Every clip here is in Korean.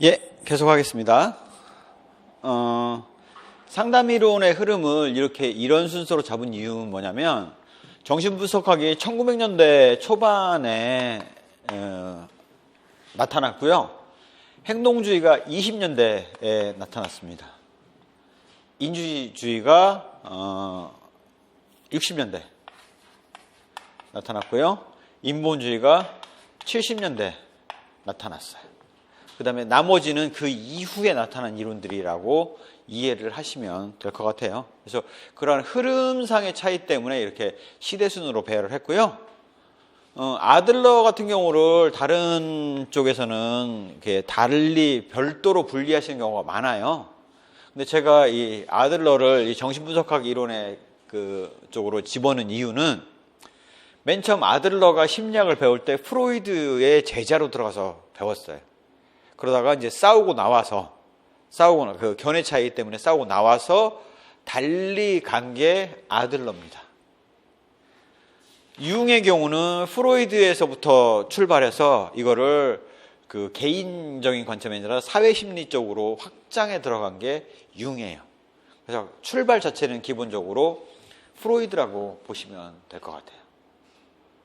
예, 계속하겠습니다. 상담이론의 흐름을 이런 순서로 잡은 이유는 뭐냐면, 정신분석학이 1900년대 초반에 나타났고요. 행동주의가 20년대에 나타났습니다. 인주주의가 60년대 나타났고요. 인본주의가 70년대 나타났어요. 그 다음에 나머지는 그 이후에 나타난 이론들이라고 이해를 하시면 될 것 같아요. 그래서 그러한 흐름상의 차이 때문에 이렇게 시대순으로 배열을 했고요. 아들러 같은 경우를 다른 쪽에서는 이렇게 달리 별도로 분리하시는 경우가 많아요. 근데 제가 이 아들러를 이 정신분석학 이론의 그 쪽으로 집어넣은 이유는 맨 처음 아들러가 심리학을 배울 때 프로이드의 제자로 들어가서 배웠어요. 그러다가 이제 그 견해 차이 때문에 싸우고 나와서 달리 간 게 아들러입니다. 융의 경우는 프로이드에서부터 출발해서 이거를 그 개인적인 관점이 아니라 사회심리적으로 확장해 들어간 게 융이에요. 그래서 출발 자체는 기본적으로 프로이드라고 보시면 될 것 같아요.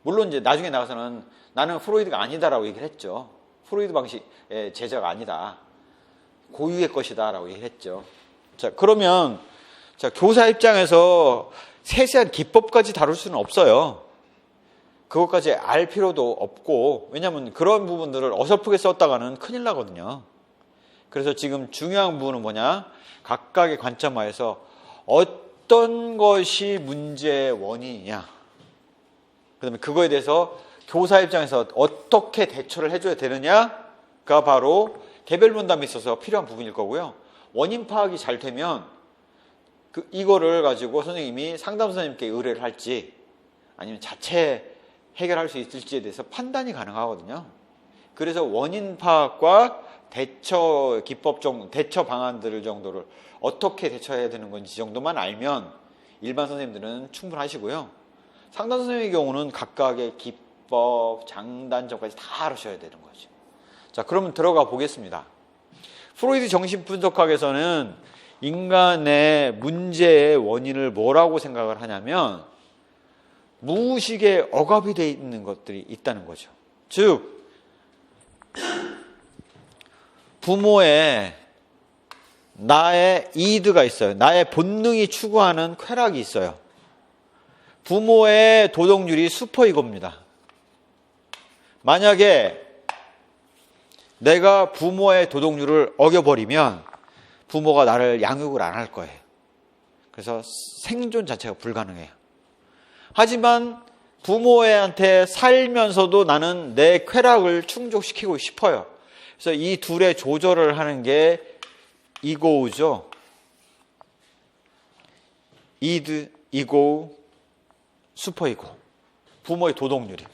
물론 이제 나중에 나가서는 나는 프로이드가 아니다라고 얘기를 했죠. 프로이드 방식의 제자가 아니다. 고유의 것이다 라고 얘기를 했죠. 자, 그러면 교사 입장에서 세세한 기법까지 다룰 수는 없어요. 그것까지 알 필요도 없고, 왜냐하면 그런 부분들을 어설프게 썼다가는 큰일 나거든요. 그래서 지금 중요한 부분은 뭐냐? 각각의 관점하에서 어떤 것이 문제의 원인이냐, 그 다음에 그거에 대해서 교사 입장에서 어떻게 대처를 해줘야 되느냐가 바로 개별 분담에 있어서 필요한 부분일 거고요. 원인 파악이 잘 되면 이거를 가지고 선생님이 상담 선생님께 의뢰를 할지 아니면 자체 해결할 수 있을지에 대해서 판단이 가능하거든요. 그래서 원인 파악과 대처 기법 정도, 대처 방안들 정도를 어떻게 대처해야 되는 건지 정도만 알면 일반 선생님들은 충분하시고요. 상담 선생님의 경우는 각각의 기법, 장단점까지 다 알으셔야 되는 거죠. 자, 그러면 들어가 보겠습니다. 프로이드 정신분석학에서는 인간의 문제의 원인을 뭐라고 생각을 하냐면 무의식에 억압이 되어 있는 것들이 있다는 거죠. 즉, 부모의 나의 이드가 있어요. 나의 본능이 추구하는 쾌락이 있어요. 부모의 도덕률이 슈퍼이고입니다. 만약에 내가 부모의 도덕률을 어겨버리면 부모가 나를 양육을 안 할 거예요. 그래서 생존 자체가 불가능해요. 하지만 부모한테 살면서도 나는 내 쾌락을 충족시키고 싶어요. 그래서 이 둘의 조절을 하는 게 이고우죠. 이드, 이고우, 슈퍼이고. 부모의 도덕률이.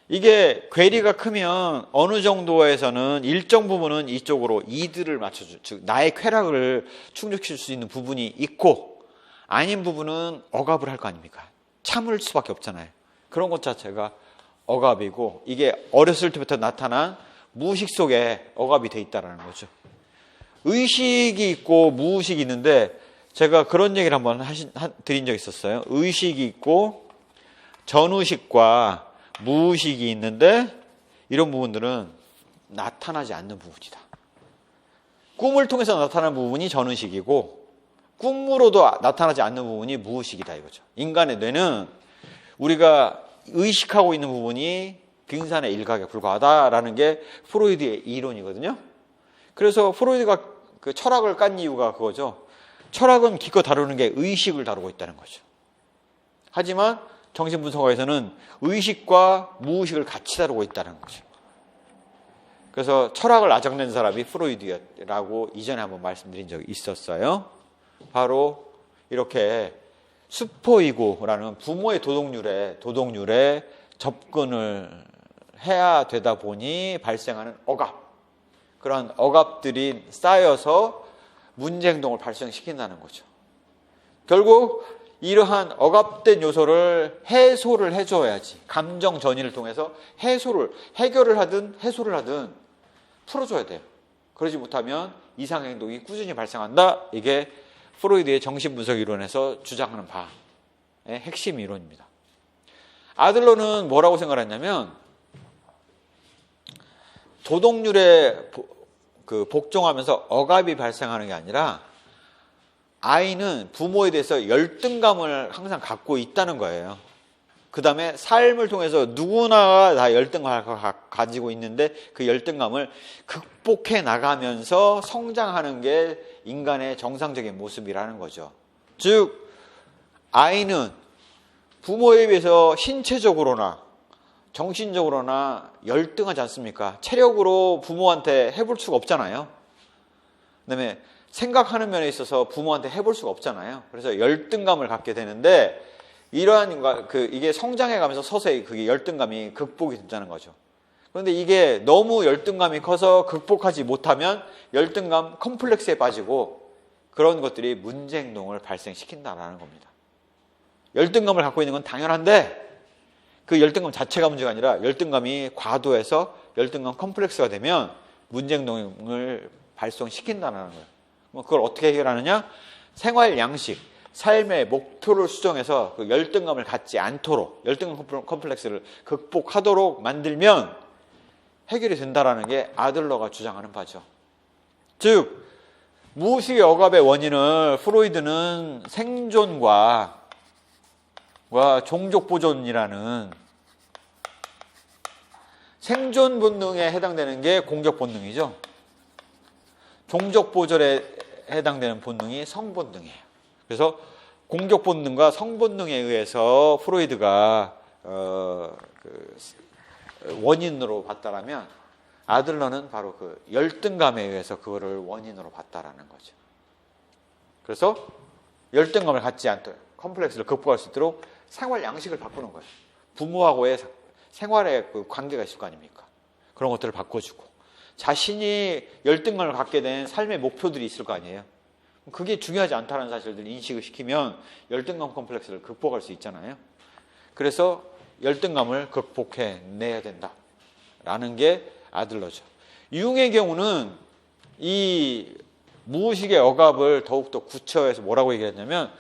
이게 괴리가 크면 어느 정도에서는 일정 부분은 이쪽으로 이드를 맞춰줘. 즉 나의 쾌락을 충족시킬 수 있는 부분이 있고 아닌 부분은 억압을 할 거 아닙니까? 참을 수밖에 없잖아요. 그런 것 자체가 억압이고 이게 어렸을 때부터 나타난 무의식 속에 억압이 돼 있다는 거죠. 의식이 있고 무의식이 있는데 제가 그런 얘기를 한번 드린 적이 있었어요. 의식이 있고 전의식과 무의식이 있는데 이런 부분들은 나타나지 않는 부분이다. 꿈을 통해서 나타나는 부분이 전의식이고 꿈으로도 나타나지 않는 부분이 무의식이다 이거죠. 인간의 뇌는 우리가 의식하고 있는 부분이 빙산의 일각에 불과하다라는 게 프로이드의 이론이거든요. 그래서 프로이드가 그 철학을 깐 이유가 그거죠. 철학은 기껏 다루는 게 의식을 다루고 있다는 거죠. 하지만 정신분석학에서는 의식과 무의식을 같이 다루고 있다는 거죠. 그래서 철학을 아작낸 사람이 프로이드라고 이전에 한번 말씀드린 적이 있었어요. 바로 이렇게 슈퍼이고라는 부모의 도덕률에 접근을 해야 되다 보니 발생하는 억압. 그런 억압들이 쌓여서 문제 행동을 발생시킨다는 거죠. 결국 이러한 억압된 요소를 해소를 해줘야지. 감정 전이를 통해서 해결을 하든 해소를 하든 풀어줘야 돼요. 그러지 못하면 이상행동이 꾸준히 발생한다. 이게 프로이드의 정신분석 이론에서 주장하는 바의 핵심 이론입니다. 아들러는 뭐라고 생각했냐면 도덕률에 복종하면서 억압이 발생하는 게 아니라 아이는 부모에 대해서 열등감을 항상 갖고 있다는 거예요. 그 다음에 삶을 통해서 누구나 다 열등감을 가지고 있는데 그 열등감을 극복해 나가면서 성장하는 게 인간의 정상적인 모습이라는 거죠. 즉 아이는 부모에 비해서 신체적으로나 정신적으로나 열등하지 않습니까? 체력으로 부모한테 해볼 수가 없잖아요. 그다음에 생각하는 면에 있어서 부모한테 해볼 수가 없잖아요. 그래서 열등감을 갖게 되는데 이러한 이게 성장해가면서 서서히 그게 열등감이 극복이 된다는 거죠. 그런데 이게 너무 열등감이 커서 극복하지 못하면 열등감 컴플렉스에 빠지고 그런 것들이 문제 행동을 발생시킨다는 겁니다. 열등감을 갖고 있는 건 당연한데 그 열등감 자체가 문제가 아니라 열등감이 과도해서 열등감 컴플렉스가 되면 문제 행동을 발생시킨다는 거예요. 그걸 어떻게 해결하느냐? 생활 양식, 삶의 목표를 수정해서 그 열등감을 갖지 않도록 열등감 컴플렉스를 극복하도록 만들면 해결이 된다는 게 아들러가 주장하는 바죠. 즉 무의식의 억압의 원인을 프로이드는 생존과 종족 보존이라는 생존 본능에 해당되는 게 공격 본능이죠. 종족 보존에 해당되는 본능이 성본능이에요. 그래서 공격 본능과 성본능에 의해서 프로이드가 원인으로 봤다라면 아들러는 바로 그 열등감에 의해서 그거를 원인으로 봤다라는 거죠. 그래서 열등감을 갖지 않도록 컴플렉스를 극복할 수 있도록 생활 양식을 바꾸는 거예요. 부모하고의 생활의 그 관계가 있을 거 아닙니까? 그런 것들을 바꿔주고 자신이 열등감을 갖게 된 삶의 목표들이 있을 거 아니에요. 그게 중요하지 않다는 사실들 인식을 시키면 열등감 컴플렉스를 극복할 수 있잖아요. 그래서 열등감을 극복해내야 된다라는 게 아들러죠. 융의 경우는 이 무의식의 억압을 더욱더 구체화해서 뭐라고 얘기했냐면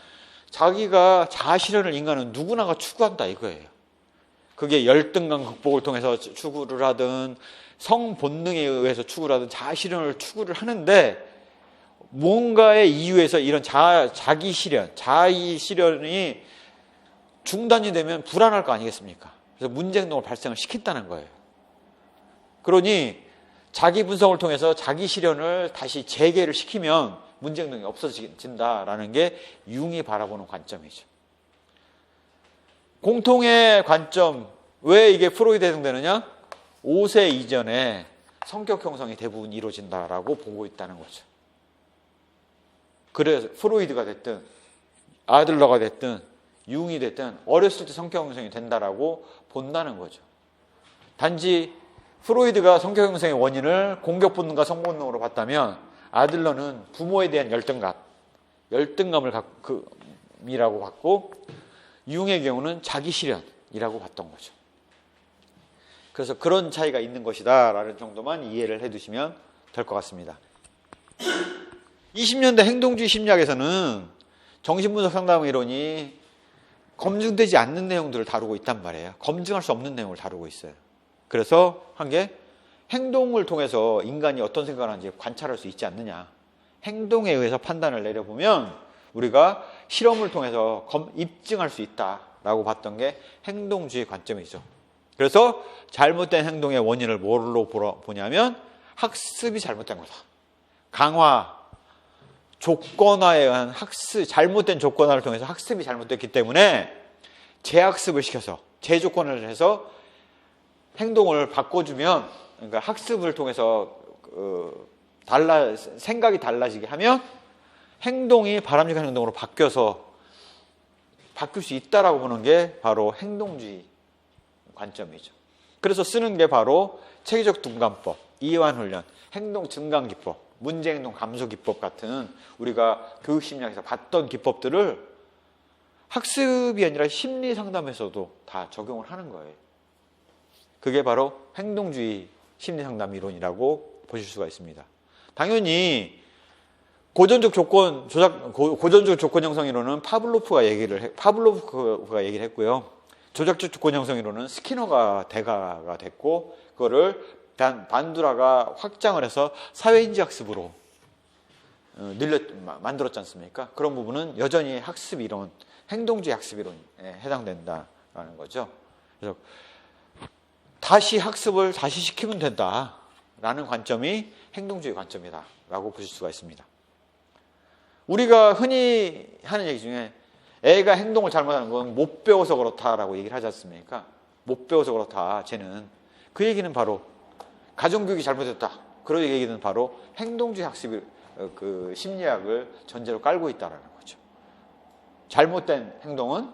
자기가 자아실현을 인간은 누구나가 추구한다 이거예요. 그게 열등감 극복을 통해서 추구를 하든 성본능에 의해서 추구를 하든 자아실현을 추구를 하는데 뭔가의 이유에서 이런 자기 실현, 자의 실현이 중단이 되면 불안할 거 아니겠습니까? 그래서 문제 행동을 발생을 시킨다는 거예요. 그러니 자기 분석을 통해서 자기 실현을 다시 재개를 시키면 문제 행동이 없어진다라는 게 융이 바라보는 관점이죠. 공통의 관점, 왜 이게 프로이드에 해당되느냐? 5세 이전에 성격 형성이 대부분 이루어진다라고 보고 있다는 거죠. 그래서 프로이드가 됐든 아들러가 됐든 융이 됐든 어렸을 때 성격 형성이 된다라고 본다는 거죠. 단지 프로이드가 성격 형성의 원인을 공격 본능과 성본능으로 봤다면 아들러는 부모에 대한 열등감을 이라고 봤고 융의 경우는 자기 실현이라고 봤던 거죠. 그래서 그런 차이가 있는 것이다 라는 정도만 이해를 해두시면 될 것 같습니다. 20년대 행동주의 심리학에서는 정신분석 상담 이론이 검증되지 않는 내용들을 다루고 있단 말이에요. 검증할 수 없는 내용을 다루고 있어요. 그래서 한 게 행동을 통해서 인간이 어떤 생각을 하는지 관찰할 수 있지 않느냐. 행동에 의해서 판단을 내려보면 우리가 실험을 통해서 입증할 수 있다라고 봤던 게 행동주의 관점이죠. 그래서 잘못된 행동의 원인을 뭘로 보냐면 학습이 잘못된 거다. 강화, 조건화에 의한 학습, 잘못된 조건화를 통해서 학습이 잘못됐기 때문에 재학습을 시켜서 재조건을 해서 행동을 바꿔주면, 그러니까 학습을 통해서 생각이 달라지게 하면 행동이 바람직한 행동으로 바뀌어서 바뀔 수 있다라고 보는 게 바로 행동주의 관점이죠. 그래서 쓰는 게 바로 체계적 둔감법, 이완훈련, 행동 증강 기법, 문제행동 감소 기법 같은 우리가 교육심리학에서 봤던 기법들을 학습이 아니라 심리 상담에서도 다 적용을 하는 거예요. 그게 바로 행동주의 심리 상담 이론이라고 보실 수가 있습니다. 당연히 고전적 조건 형성 이론은 파블로프가 얘기를 했고요. 조작적 조건 형성 이론은 스키너가 대가가 됐고, 그거를 반두라가 확장을 해서 사회인지 학습으로 만들었지 않습니까? 그런 부분은 여전히 학습 이론, 행동주의 학습 이론에 해당된다라는 거죠. 그래서 다시 학습을 다시 시키면 된다라는 관점이 행동주의 관점이다라고 보실 수가 있습니다. 우리가 흔히 하는 얘기 중에 애가 행동을 잘못하는 건 못 배워서 그렇다라고 얘기를 하지 않습니까? 못 배워서 그렇다, 쟤는. 그 얘기는 바로 가정교육이 잘못됐다. 그런 얘기는 바로 행동주의 학습, 심리학을 전제로 깔고 있다는 거죠. 잘못된 행동은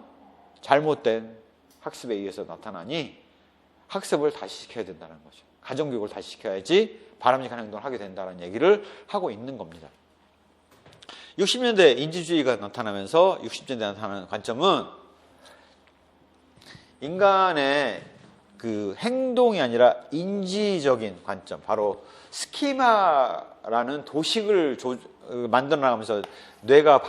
잘못된 학습에 의해서 나타나니 학습을 다시 시켜야 된다는 거죠. 가정교육을 다시 시켜야지 바람직한 행동을 하게 된다는 얘기를 하고 있는 겁니다. 60년대 인지주의가 나타나면서 60년대 나타나는 관점은 인간의 그 행동이 아니라 인지적인 관점, 바로 스키마라는 도식을 만들어 나가면서 뇌가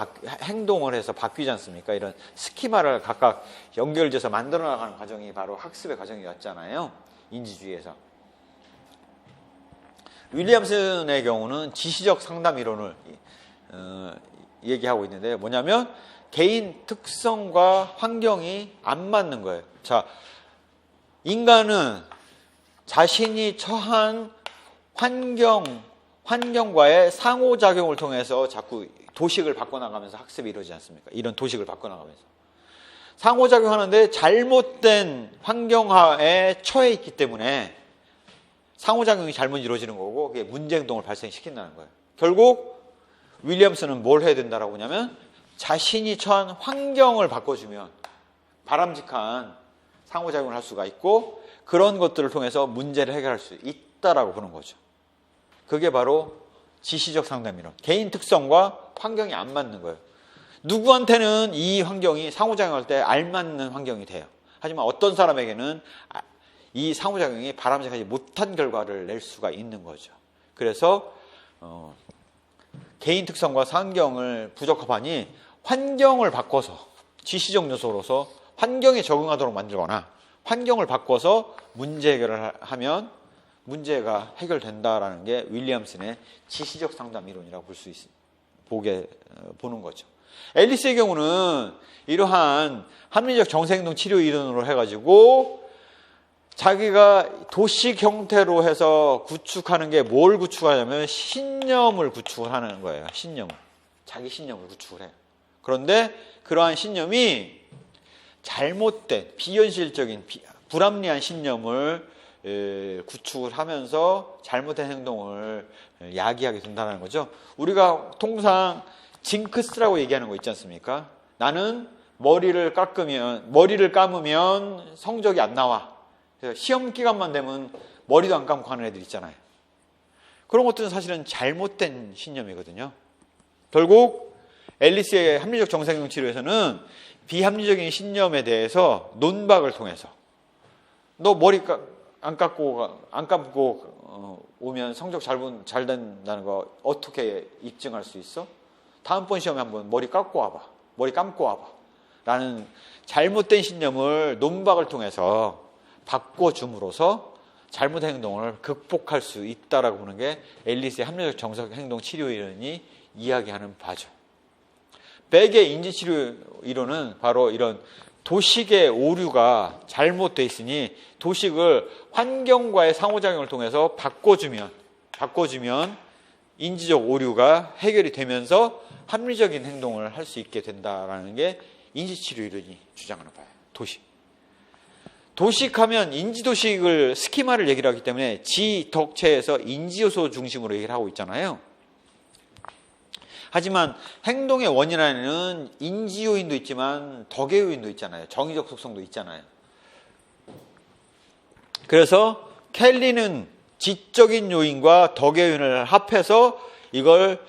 행동을 해서 바뀌지 않습니까? 이런 스키마를 각각 연결돼서 만들어 나가는 과정이 바로 학습의 과정이었잖아요. 인지주의에서. 윌리엄슨의 경우는 지시적 상담 이론을 얘기하고 있는데, 뭐냐면 개인 특성과 환경이 안 맞는 거예요. 자, 인간은 자신이 처한 환경과의 상호작용을 통해서 자꾸 도식을 바꿔나가면서 학습이 이루어지지 않습니까? 이런 도식을 바꿔나가면서. 상호작용하는데 잘못된 환경하에 처해 있기 때문에 상호작용이 잘못 이루어지는 거고, 그게 문제행동을 발생시킨다는 거예요. 결국 윌리엄슨은 뭘 해야 된다라고 하냐면 자신이 처한 환경을 바꿔주면 바람직한 상호작용을 할 수가 있고, 그런 것들을 통해서 문제를 해결할 수 있다라고 보는 거죠. 그게 바로 지시적 상담이론. 개인 특성과 환경이 안 맞는 거예요. 누구한테는 이 환경이 상호작용할 때 알맞는 환경이 돼요. 하지만 어떤 사람에게는 이 상호작용이 바람직하지 못한 결과를 낼 수가 있는 거죠. 그래서 개인 특성과 환경을 부적합하니 환경을 바꿔서 지시적 요소로서 환경에 적응하도록 만들거나 환경을 바꿔서 문제 해결을 하면 문제가 해결된다라는 게 윌리엄슨의 지시적 상담 이론이라고 보는 거죠. 앨리스의 경우는 이러한 합리적 정서행동 치료 이론으로 해가지고 자기가 도식 형태로 해서 구축하는 게 뭘 구축하냐면 신념을 구축을 하는 거예요. 신념을. 자기 신념을 구축을 해요. 그런데 그러한 신념이 잘못된 비현실적인 불합리한 신념을 구축을 하면서 잘못된 행동을 야기하게 된다는 거죠. 우리가 통상 징크스라고 얘기하는 거 있지 않습니까? 나는 머리를 감으면 성적이 안 나와. 시험 기간만 되면 머리도 안 감고 하는 애들 있잖아요. 그런 것들은 사실은 잘못된 신념이거든요. 결국 앨리스의 합리적 정서행동 치료에서는 비합리적인 신념에 대해서 논박을 통해서 너 머리 안 감고 오면 성적 잘 된다는 거 어떻게 입증할 수 있어? 다음번 시험에 한번 머리 감고 와봐 라는 잘못된 신념을 논박을 통해서 바꿔줌으로써 잘못된 행동을 극복할 수 있다라고 보는 게 앨리스의 합리적 정서행동 치료 이론이 이야기하는 바죠. 백의 인지치료 이론은 바로 이런 도식의 오류가 잘못되어 있으니 도식을 환경과의 상호작용을 통해서 바꿔주면 인지적 오류가 해결이 되면서 합리적인 행동을 할 수 있게 된다라는 게 인지치료 이론이 주장하는 바예요. 도식하면 인지도식을 스키마를 얘기를 하기 때문에 지덕체에서 인지요소 중심으로 얘기를 하고 있잖아요. 하지만 행동의 원인 안에는 인지 요인도 있지만 덕의 요인도 있잖아요. 정의적 속성도 있잖아요. 그래서 켈리는 지적인 요인과 덕의 요인을 합해서 이걸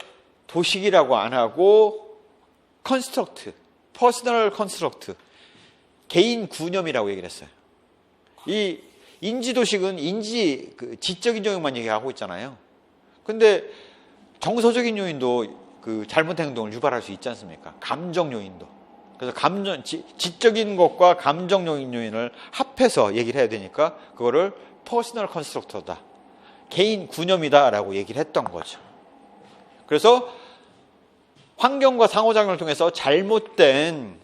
도식이라고 안 하고 컨스트럭트, 퍼스널 컨스트럭트, 개인 구념이라고 얘기를 했어요. 이 인지도식은 지적인 영역만 얘기하고 있잖아요. 근데 정서적인 요인도 그 잘못된 행동을 유발할 수 있지 않습니까? 감정 요인도. 그래서 지적인 것과 감정 요인을 합해서 얘기를 해야 되니까 그거를 퍼스널 컨스트럭터다. 개인 구념이다라고 얘기를 했던 거죠. 그래서 환경과 상호작용을 통해서 잘못된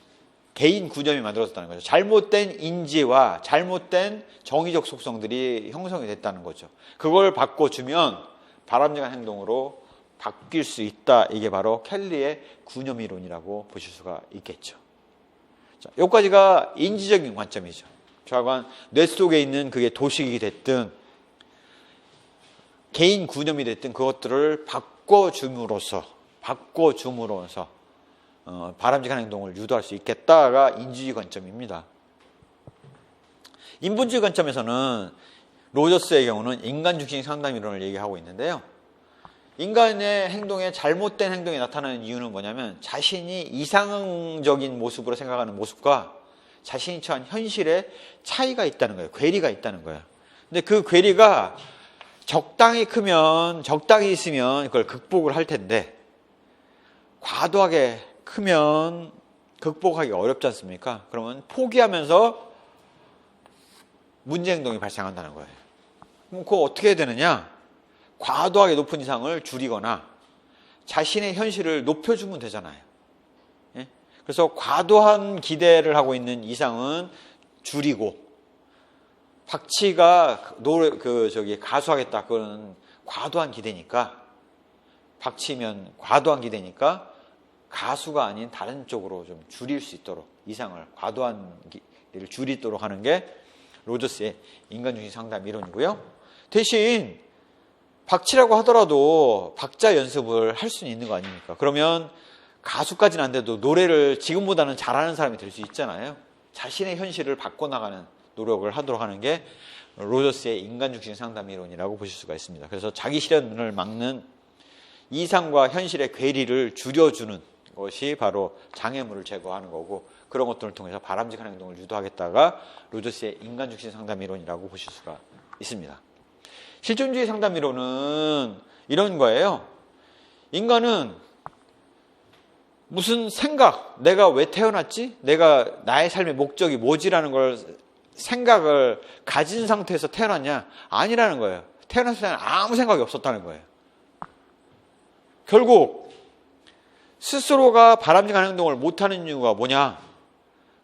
개인 구념이 만들어졌다는 거죠. 잘못된 인지와 잘못된 정의적 속성들이 형성이 됐다는 거죠. 그걸 바꿔주면 바람직한 행동으로 바뀔 수 있다. 이게 바로 켈리의 구념 이론이라고 보실 수가 있겠죠. 자, 여기까지가 인지적인 관점이죠. 좌관 뇌 속에 있는 그게 도식이 됐든 개인 구념이 됐든 그것들을 바꿔줌으로써 바람직한 행동을 유도할 수 있겠다가 인지주의 관점입니다. 인본주의 관점에서는 로저스의 경우는 인간중심 상담 이론을 얘기하고 있는데요. 인간의 행동에 잘못된 행동이 나타나는 이유는 뭐냐면 자신이 이상적인 모습으로 생각하는 모습과 자신이 처한 현실에 차이가 있다는 거예요. 괴리가 있다는 거예요. 근데 그 괴리가 적당히 크면, 적당히 있으면 그걸 극복을 할 텐데 과도하게 크면 극복하기 어렵지 않습니까? 그러면 포기하면서 문제 행동이 발생한다는 거예요. 그럼 그거 어떻게 해야 되느냐? 과도하게 높은 이상을 줄이거나 자신의 현실을 높여주면 되잖아요. 예? 그래서 과도한 기대를 하고 있는 이상은 줄이고 박치가 가수하겠다. 그거는 과도한 기대니까 박치면 과도한 기대니까 가수가 아닌 다른 쪽으로 좀 줄일 수 있도록 이상을 과도한 기대를 줄이도록 하는 게 로저스의 인간중심 상담 이론이고요. 대신 박치라고 하더라도 박자 연습을 할 수는 있는 거 아닙니까? 그러면 가수까지는 안 돼도 노래를 지금보다는 잘하는 사람이 될 수 있잖아요. 자신의 현실을 바꿔나가는 노력을 하도록 하는 게 로저스의 인간중심 상담 이론이라고 보실 수가 있습니다. 그래서 자기 실현을 막는 이상과 현실의 괴리를 줄여주는 것이 바로 장애물을 제거하는 거고 그런 것들을 통해서 바람직한 행동을 유도하겠다가 로저스의 인간중심 상담 이론이라고 보실 수가 있습니다. 실존주의 상담 이론은 이런 거예요. 인간은 무슨 생각, 내가 왜 태어났지? 나의 삶의 목적이 뭐지라는 걸 생각을 가진 상태에서 태어났냐? 아니라는 거예요. 태어났을 때는 아무 생각이 없었다는 거예요. 결국 스스로가 바람직한 행동을 못하는 이유가 뭐냐?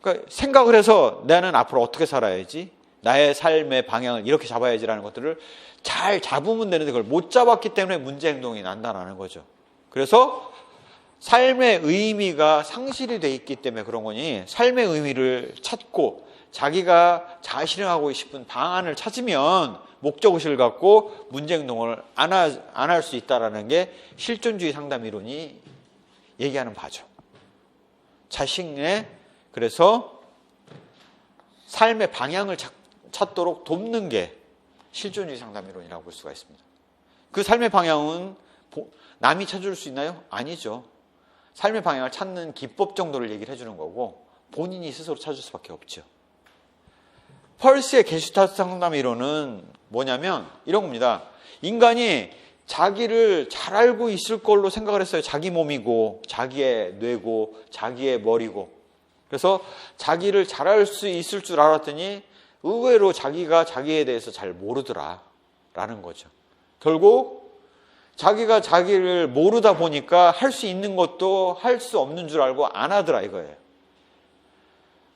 그러니까 생각을 해서 나는 앞으로 어떻게 살아야지? 나의 삶의 방향을 이렇게 잡아야지라는 것들을 잘 잡으면 되는데 그걸 못 잡았기 때문에 문제 행동이 난다는 거죠. 그래서 삶의 의미가 상실이 돼 있기 때문에 그런 거니 삶의 의미를 찾고 자기가 잘 실행하고 싶은 방안을 찾으면 목적의식을 갖고 문제 행동을 안 할 수 있다는 게 실존주의 상담 이론이 얘기하는 바죠. 자신의 그래서 삶의 방향을 찾도록 돕는 게 실존주의 상담 이론이라고 볼 수가 있습니다. 그 삶의 방향은 남이 찾아줄 수 있나요? 아니죠. 삶의 방향을 찾는 기법 정도를 얘기를 해주는 거고 본인이 스스로 찾을 수밖에 없죠. 펄스의 게슈탈트 상담 이론은 뭐냐면 이런 겁니다. 인간이 자기를 잘 알고 있을 걸로 생각을 했어요. 자기 몸이고 자기의 뇌고 자기의 머리고 그래서 자기를 잘 알 수 있을 줄 알았더니 의외로 자기가 자기에 대해서 잘 모르더라라는 거죠. 결국 자기가 자기를 모르다 보니까 할 수 있는 것도 할 수 없는 줄 알고 안 하더라 이거예요.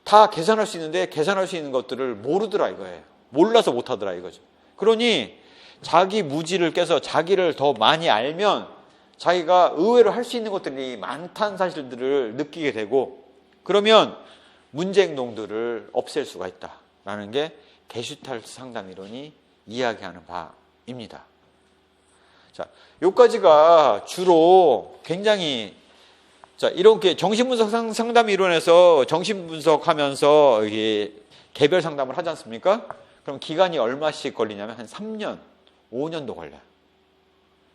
다 계산할 수 있는데 계산할 수 있는 것들을 모르더라 이거예요. 몰라서 못 하더라 이거죠. 그러니 자기 무지를 깨서 자기를 더 많이 알면 자기가 의외로 할 수 있는 것들이 많다는 사실들을 느끼게 되고 그러면 문제 행동들을 없앨 수가 있다라는 게 게슈탈트 상담 이론이 이야기하는 바입니다. 자, 여기까지가 주로 굉장히 이렇게 정신분석 상담 이론에서 정신분석하면서 이게 개별 상담을 하지 않습니까? 그럼 기간이 얼마씩 걸리냐면 한 3년, 5년도 걸려요.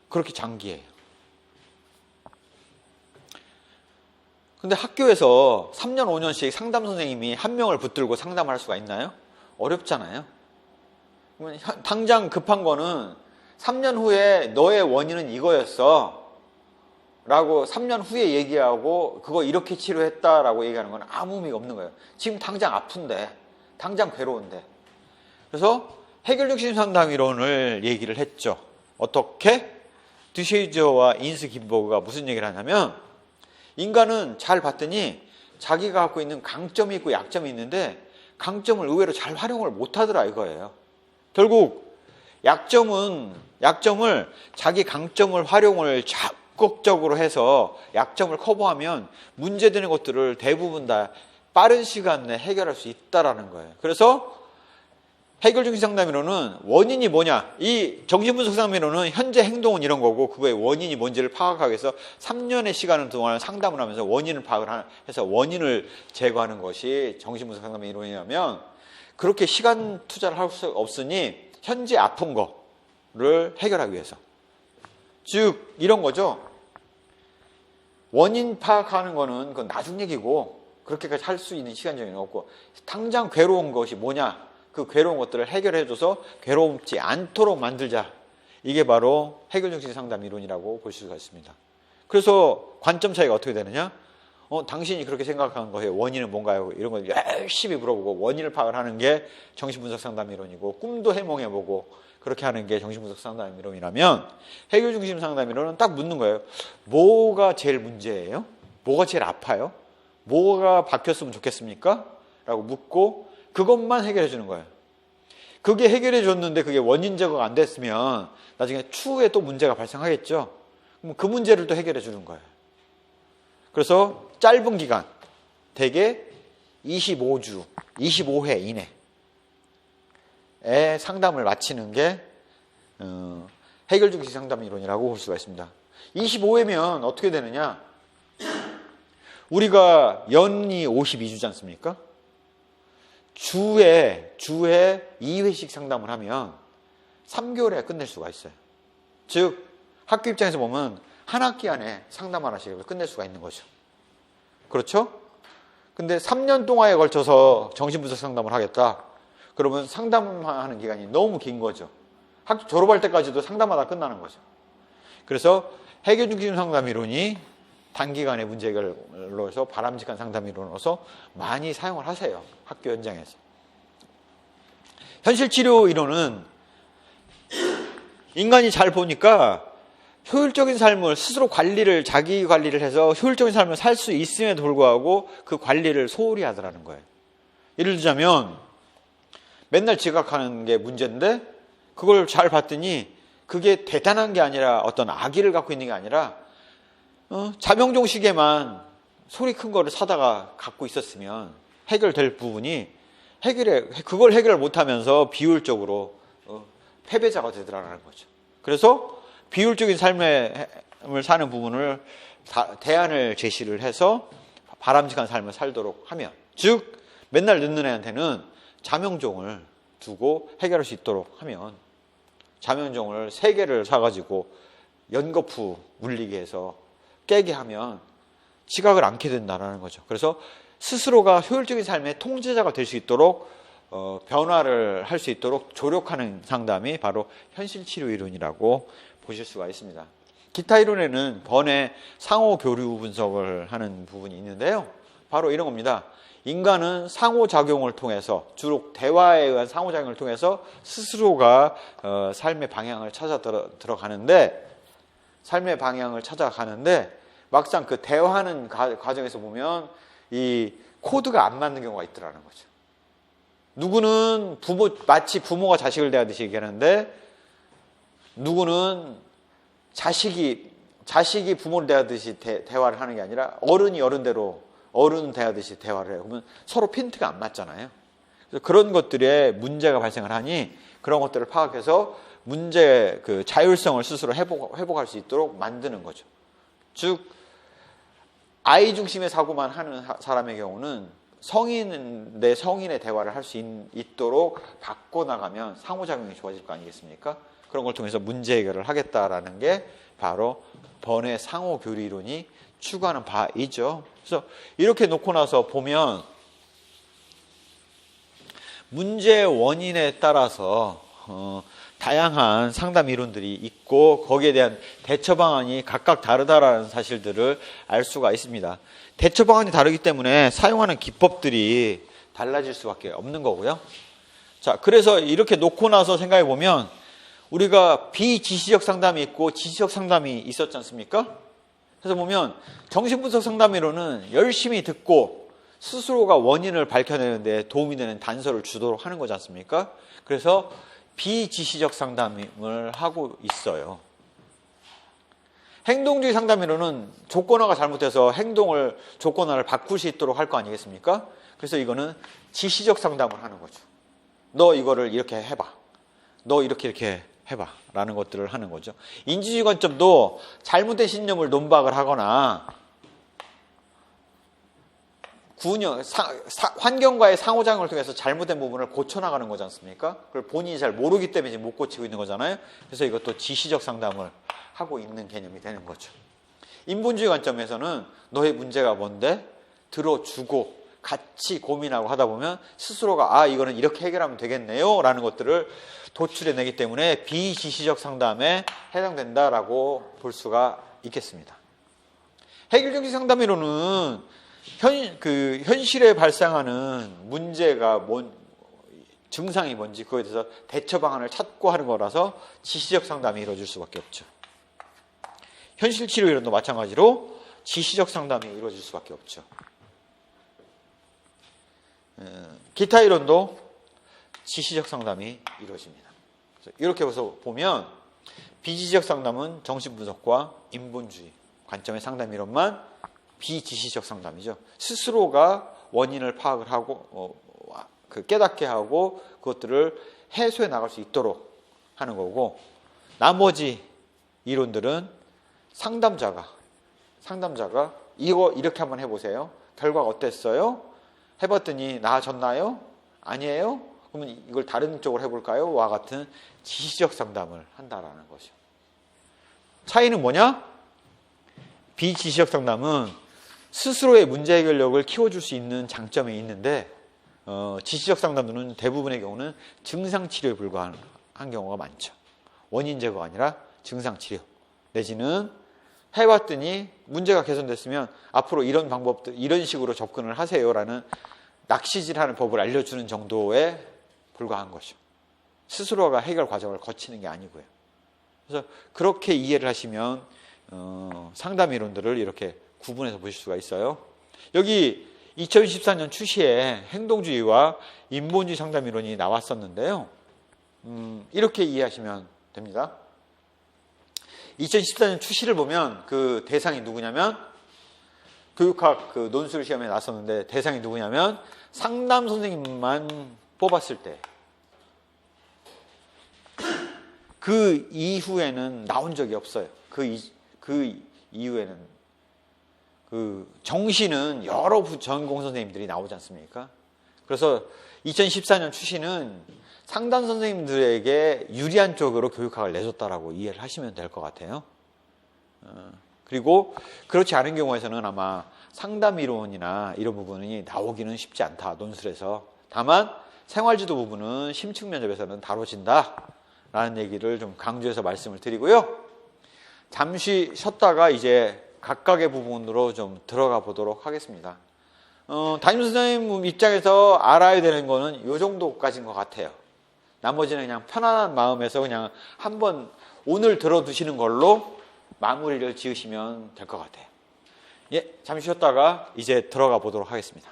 그렇게 장기예요. 근데 학교에서 3년, 5년씩 상담 선생님이 한 명을 붙들고 상담을 할 수가 있나요? 어렵잖아요. 그러면 당장 급한 거는 3년 후에 너의 원인은 이거였어. 라고 3년 후에 얘기하고 그거 이렇게 치료했다라고 얘기하는 건 아무 의미가 없는 거예요. 지금 당장 아픈데, 당장 괴로운데. 그래서 해결중심 상담 이론을 얘기를 했죠. 어떻게? 드쉐이저와 인스 김버그가 무슨 얘기를 하냐면, 인간은 잘 봤더니 자기가 갖고 있는 강점이 있고 약점이 있는데 강점을 의외로 잘 활용을 못하더라 이거예요. 결국 약점을 자기 강점을 활용을 적극적으로 해서 약점을 커버하면 문제되는 것들을 대부분 다 빠른 시간 내에 해결할 수 있다라는 거예요. 그래서 해결중심 상담이론은 원인이 뭐냐? 이 정신분석 상담이론은 현재 행동은 이런 거고 그거의 원인이 뭔지를 파악하기 위해서 3년의 시간을 동안 상담을 하면서 원인을 파악을 해서 원인을 제거하는 것이 정신분석 상담의 이론이라면 그렇게 시간 투자를 할 수 없으니 현재 아픈 거를 해결하기 위해서. 즉 이런 거죠. 원인 파악하는 거는 그건 나중 얘기고 그렇게까지 할 수 있는 시간적인 없고 당장 괴로운 것이 뭐냐? 그 괴로운 것들을 해결해줘서 괴롭지 않도록 만들자. 이게 바로 해결중심 상담 이론이라고 볼 수가 있습니다. 그래서 관점 차이가 어떻게 되느냐? 당신이 그렇게 생각한 거에 원인은 뭔가요? 이런 걸 열심히 물어보고 원인을 파악을 하는 게 정신분석 상담 이론이고 꿈도 해몽해보고 그렇게 하는 게 정신분석 상담 이론이라면 해결중심 상담 이론은 딱 묻는 거예요. 뭐가 제일 문제예요? 뭐가 제일 아파요? 뭐가 바뀌었으면 좋겠습니까? 라고 묻고 그것만 해결해 주는 거예요. 그게 해결해 줬는데 그게 원인 제거가 안 됐으면 나중에 추후에 또 문제가 발생하겠죠. 그럼 그 문제를 또 해결해 주는 거예요. 그래서 짧은 기간, 대개 25주, 25회 이내에 상담을 마치는 게 해결중심 상담 이론이라고 볼 수가 있습니다. 25회면 어떻게 되느냐? 우리가 연이 52주지 않습니까? 주에 2회씩 상담을 하면 3개월에 끝낼 수가 있어요. 즉 학교 입장에서 보면 한 학기 안에 상담 하나씩을 끝낼 수가 있는 거죠. 그렇죠? 근데 3년 동안에 걸쳐서 정신분석 상담을 하겠다. 그러면 상담하는 기간이 너무 긴 거죠. 학교 졸업할 때까지도 상담하다 끝나는 거죠. 그래서 해결중심 상담 이론이 단기간에 문제 해결로 해서 바람직한 상담 이론으로서 많이 사용을 하세요. 학교 현장에서. 현실치료 이론은 인간이 잘 보니까 효율적인 삶을 스스로 자기 관리를 해서 효율적인 삶을 살 수 있음에도 불구하고 그 관리를 소홀히 하더라는 거예요. 예를 들자면 맨날 지각하는 게 문제인데 그걸 잘 봤더니 그게 대단한 게 아니라 어떤 악의를 갖고 있는 게 아니라 자명종 시계만 소리 큰 거를 사다가 갖고 있었으면 해결될 부분이 그걸 해결을 못하면서 비효율적으로 패배자가 되더라는 거죠. 그래서 비효율적인 삶을 사는 부분을 대안을 제시를 해서 바람직한 삶을 살도록 하면, 즉 맨날 늦는 애한테는 자명종을 두고 해결할 수 있도록 하면 자명종을 3개를 사가지고 연거푸 울리게 해서 깨게 하면 지각을 않게 된다는 거죠. 그래서 스스로가 효율적인 삶의 통제자가 될 수 있도록 변화를 할 수 있도록 조력하는 상담이 바로 현실치료 이론이라고 보실 수가 있습니다. 기타 이론에는 번외 상호교류 분석을 하는 부분이 있는데요. 바로 이런 겁니다. 인간은 상호작용을 통해서, 주로 대화에 의한 상호작용을 통해서 스스로가 삶의 방향을 찾아 들어가는데, 삶의 방향을 찾아가는데 막상 그 대화하는 과정에서 보면 이 코드가 안 맞는 경우가 있더라는 거죠. 누구는 마치 부모가 자식을 대하듯이 얘기하는데, 누구는 자식이 부모를 대하듯이 대화를 하는 게 아니라 어른이 어른 대하듯이 대화를 해요. 그러면 서로 핀트가 안 맞잖아요. 그래서 그런 것들에 문제가 발생을 하니 그런 것들을 파악해서 그 자율성을 스스로 회복할 수 있도록 만드는 거죠. 즉 아이 중심의 사고만 하는 사람의 경우는 성인의 대화를 할 수 있도록 바꿔나가면 상호작용이 좋아질 거 아니겠습니까? 그런 걸 통해서 문제 해결을 하겠다라는 게 바로 번외 상호교류 이론이 추구하는 바이죠. 그래서 이렇게 놓고 나서 보면 문제의 원인에 따라서 다양한 상담 이론들이 있고 거기에 대한 대처 방안이 각각 다르다라는 사실들을 알 수가 있습니다. 대처 방안이 다르기 때문에 사용하는 기법들이 달라질 수밖에 없는 거고요. 자, 그래서 이렇게 놓고 나서 생각해 보면 우리가 비지시적 상담이 있고 지시적 상담이 있었지 않습니까? 그래서 보면 정신분석 상담이론은 열심히 듣고 스스로가 원인을 밝혀내는데 도움이 되는 단서를 주도록 하는 거지 않습니까? 그래서 비지시적 상담을 하고 있어요. 행동주의 상담이론은 조건화가 잘못돼서 행동을 조건화를 바꿀 수 있도록 할 거 아니겠습니까? 그래서 이거는 지시적 상담을 하는 거죠. 너 이거를 이렇게 해봐. 너 이렇게 해봐. 라는 것들을 하는 거죠. 인지주의 관점도 잘못된 신념을 논박을 하거나 환경과의 상호작용을 통해서 잘못된 부분을 고쳐나가는 거지 않습니까? 그걸 본인이 잘 모르기 때문에 지금 못 고치고 있는 거잖아요. 그래서 이것도 지시적 상담을 하고 있는 개념이 되는 거죠. 인본주의 관점에서는 너의 문제가 뭔데? 들어주고 같이 고민하고 하다 보면 스스로가 이거는 이렇게 해결하면 되겠네요 라는 것들을 도출해내기 때문에 비지시적 상담에 해당된다라고 볼 수가 있겠습니다. 해결정신 상담이론은 현실에 발생하는 문제가 증상이 뭔지 그거에 대해서 대처 방안을 찾고 하는 거라서 지시적 상담이 이루어질 수밖에 없죠. 현실 치료 이론도 마찬가지로 지시적 상담이 이루어질 수밖에 없죠. 기타 이론도 지시적 상담이 이루어집니다. 이렇게 해서 보면 비지시적 상담은 정신분석과 인본주의 관점의 상담 이론만 비지시적 상담이죠. 스스로가 원인을 파악을 하고 깨닫게 하고 그것들을 해소해 나갈 수 있도록 하는 거고, 나머지 이론들은 상담자가 이거 이렇게 한번 해보세요. 결과가 어땠어요? 해봤더니 나아졌나요? 아니에요? 그러면 이걸 다른 쪽으로 해볼까요? 와 같은 지시적 상담을 한다라는 거죠. 차이는 뭐냐? 비지시적 상담은 스스로의 문제 해결력을 키워줄 수 있는 장점이 있는데 지시적 상담은 대부분의 경우는 증상 치료에 불과한 경우가 많죠. 원인 제거가 아니라 증상 치료 내지는 해봤더니 문제가 개선됐으면 앞으로 이런 방법들 이런 식으로 접근을 하세요라는 낚시질하는 법을 알려주는 정도에 불과한 것이죠. 스스로가 해결 과정을 거치는 게 아니고요. 그래서 그렇게 이해를 하시면 상담 이론들을 이렇게 구분해서 보실 수가 있어요. 여기 2014년 출시에 행동주의와 인본주의 상담 이론이 나왔었는데요. 이렇게 이해하시면 됩니다. 2014년 출시를 보면 그 대상이 누구냐면 교육학 그 논술 시험에 나왔었는데 대상이 누구냐면 상담 선생님만 뽑았을 때 그 이후에는 나온 적이 없어요. 그 이후에는 그 정시는 여러 전공 선생님들이 나오지 않습니까? 그래서 2014년 출시는 상담 선생님들에게 유리한 쪽으로 교육학을 내줬다라고 이해를 하시면 될 것 같아요. 그리고 그렇지 않은 경우에서는 아마 상담 이론이나 이런 부분이 나오기는 쉽지 않다, 논술에서. 다만 생활지도 부분은 심층 면접에서는 다뤄진다라는 얘기를 좀 강조해서 말씀을 드리고요. 잠시 쉬었다가 이제 각각의 부분으로 좀 들어가 보도록 하겠습니다. 담임선생님 입장에서 알아야 되는 거는 이 정도까지인 것 같아요. 나머지는 그냥 편안한 마음에서 그냥 한번 오늘 들어두시는 걸로 마무리를 지으시면 될 것 같아요. 예, 잠시 쉬었다가 이제 들어가 보도록 하겠습니다.